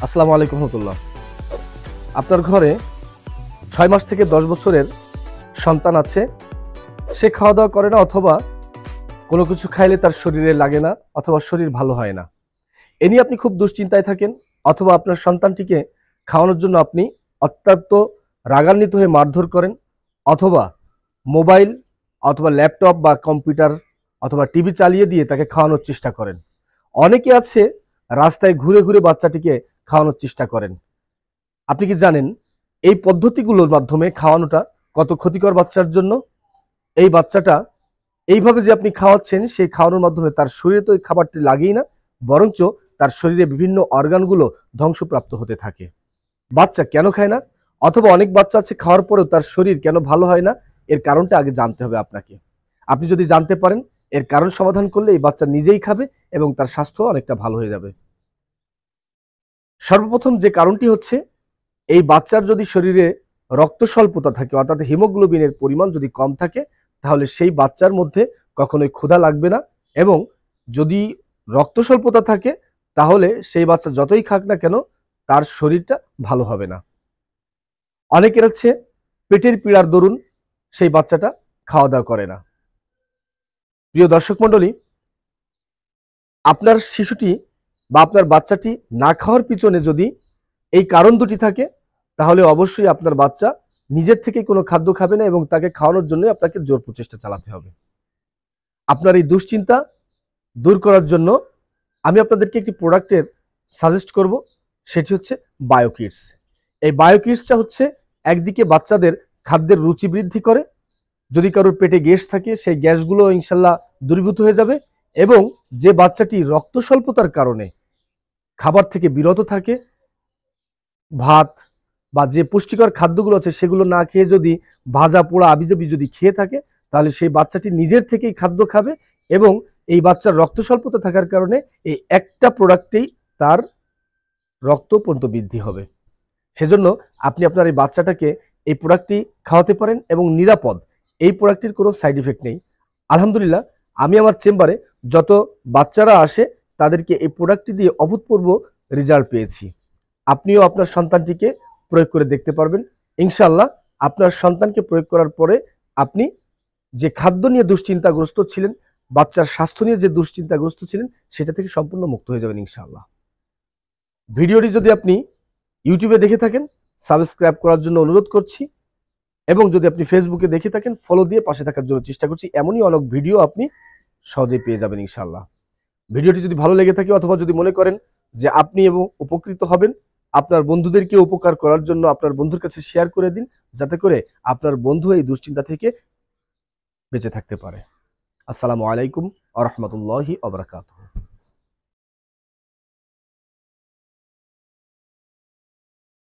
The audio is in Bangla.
আসসালামু আলাইকুম রহমতুল্লাহ। আপনার ঘরে 6 মাস থেকে 10 বছরের সন্তান আছে, সে খাওয়া দাওয়া করে না অথবা কোনো কিছু খাইলে তার শরীরে লাগে না অথবা শরীর ভালো হয় না। এ নিয়ে আপনি খুব দুশ্চিন্তায় থাকেন অথবা আপনার সন্তানটিকে খাওয়ানোর জন্য আপনি অত্যন্ত রাগান্বিত হয়ে মারধর করেন অথবা মোবাইল অথবা ল্যাপটপ বা কম্পিউটার অথবা টিভি চালিয়ে দিয়ে তাকে খাওয়ানোর চেষ্টা করেন। অনেকে আছে রাস্তায় ঘুরে ঘুরে বাচ্চাটিকে খাওয়ানোর চেষ্টা করেন। আপনি কি জানেন এই পদ্ধতিগুলোর মাধ্যমে খাওয়ানোটা কত ক্ষতিকর বাচ্চার জন্য? এই বাচ্চাটা এইভাবে যে আপনি খাওয়াচ্ছেন, সেই খাওয়ানোর মাধ্যমে তার শরীরে তো এই খাবারটি লাগেই না, বরঞ্চ তার শরীরে বিভিন্ন অর্গানগুলো ধ্বংসপ্রাপ্ত হতে থাকে। বাচ্চা কেন খায় না অথবা অনেক বাচ্চা আছে খাওয়ার পরেও তার শরীর কেন ভালো হয় না, এর কারণটা আগে জানতে হবে আপনাকে। আপনি যদি জানতে পারেন, এর কারণ সমাধান করলে এই বাচ্চা নিজেই খাবে এবং তার স্বাস্থ্য অনেকটা ভালো হয়ে যাবে। সর্বপ্রথম যে কারণটি হচ্ছে, এই বাচ্চার যদি শরীরে রক্ত স্বল্পতা থাকে অর্থাৎ হিমোগ্লোবিনের পরিমাণ যদি কম থাকে, তাহলে সেই বাচ্চার মধ্যে কখনোই ক্ষুধা লাগবে না। এবং যদি রক্ত স্বল্পতা থাকে, তাহলে সেই বাচ্চা যতই খাক না কেন তার শরীরটা ভালো হবে না। অনেকের হচ্ছে পেটের পীড়ার দরুন সেই বাচ্চাটা খাওয়া দাওয়া করে না। প্রিয় দর্শক মণ্ডলী, আপনার শিশুটি বা আপনার বাচ্চাটি না খাওয়ার পিছনে যদি এই কারণ দুটি থাকে, তাহলে অবশ্যই আপনার বাচ্চা নিজের থেকে কোনো খাদ্য খাবে না এবং তাকে খাওয়ানোর জন্য আপনাকে জোর প্রচেষ্টা চালাতে হবে। আপনার এই দুশ্চিন্তা দূর করার জন্য আমি আপনাদেরকে একটি প্রোডাক্টের সাজেস্ট করব, সেটি হচ্ছে বায়োকিডস। এই বায়োকিডসটা হচ্ছে একদিকে বাচ্চাদের খাদ্যের রুচি বৃদ্ধি করে, যদি কারোর পেটে গ্যাস থাকে সেই গ্যাসগুলো ইনশাল্লাহ দূরীভূত হয়ে যাবে, এবং যে বাচ্চাটি রক্ত স্বল্পতার কারণে খাবার থেকে বিরত থাকে, ভাত বা যে পুষ্টিকর খাদ্যগুলো আছে সেগুলো না খেয়ে যদি ভাজা পোড়া আবিজাবি যদি খেয়ে থাকে, তাহলে সেই বাচ্চাটি নিজের থেকেই খাদ্য খাবে এবং এই বাচ্চার রক্ত স্বল্পতা থাকার কারণে এই একটা প্রোডাক্টেই তার রক্ত পর্যন্ত বৃদ্ধি হবে। সেজন্য আপনি আপনার এই বাচ্চাটাকে এই প্রোডাক্টটি খাওয়াতে পারেন এবং নিরাপদ। এই প্রোডাক্টটির কোনো সাইড ইফেক্ট নেই। আলহামদুলিল্লাহ, আমি আমার চেম্বারে যত বাচ্চারা আসে তাদেরকে এই প্রোডাক্টটি দিয়ে অভূতপূর্ব রেজাল্ট পেয়েছি। আপনিও আপনার সন্তানটিকে প্রয়োগ করে দেখতে পারবেন ইনশাআল্লাহ। আপনার সন্তানকে প্রয়োগ করার পরে আপনি যে খাদ্য নিয়ে দুশ্চিন্তাগ্রস্ত ছিলেন, বাচ্চার স্বাস্থ্য নিয়ে যে দুশ্চিন্তাগ্রস্ত ছিলেন, সেটা থেকে সম্পূর্ণ মুক্ত হয়ে যাবেন ইনশাআল্লাহ। ভিডিওটি যদি আপনি ইউটিউবে দেখে থাকেন, সাবস্ক্রাইব করার জন্য অনুরোধ করছি, এবং যদি আপনি ফেসবুকে দেখে থাকেন, ফলো দিয়ে পাশে থাকার জন্য চেষ্টা করছি। এমনই অনেক ভিডিও আপনি সহজেই পেয়ে যাবেন ইনশাআল্লাহ। ভিডিওটি যদি ভালো লেগে থাকে অথবা যদি মনে করেন যে আপনি এবং উপকৃত হবেন, আপনার বন্ধুদেরকে উপকার করার জন্য আপনার বন্ধুর কাছে শেয়ার করে দিন, যাতে করে আপনার বন্ধু এই দুশ্চিন্তা থেকে বেঁচে থাকতে পারে। আসসালামু আলাইকুম ওয়া রাহমাতুল্লাহি ওয়া বারাকাতুহু।